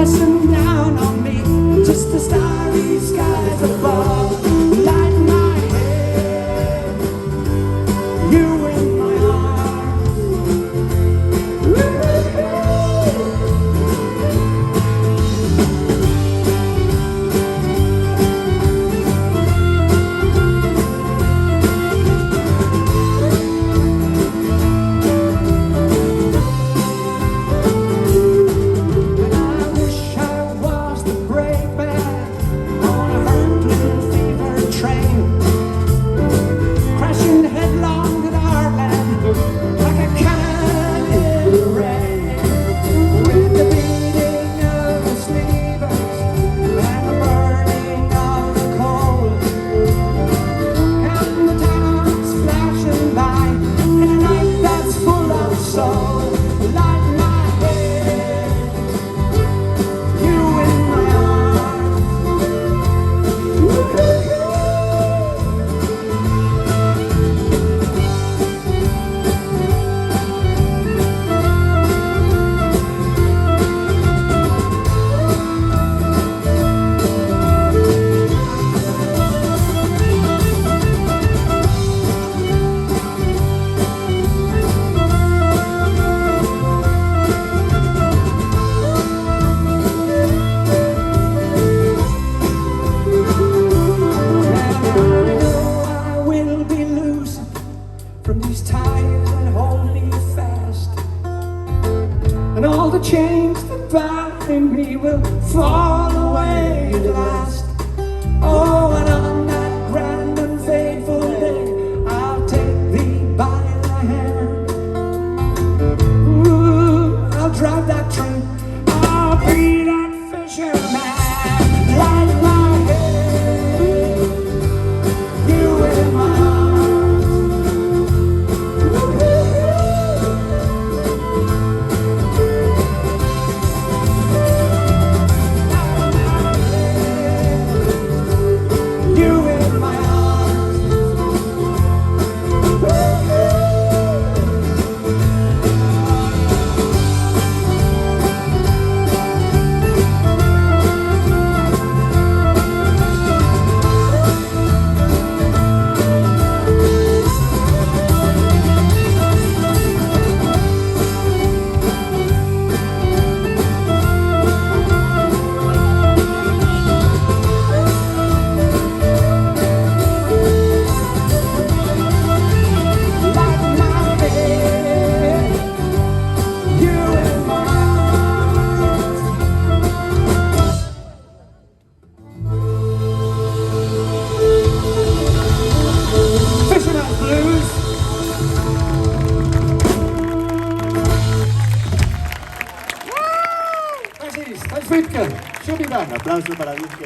pressing down on me. Just the starry skies above light my head. You in my arms. From these ties that hold me fast, and all the chains that bind me will fall away at last. Oh, and on that grand and fateful day, I'll take thee by the hand. Ooh, I'll drive that train, I'll be that fisherman. Light my head, you in my arms. Un aplauso para Luis, que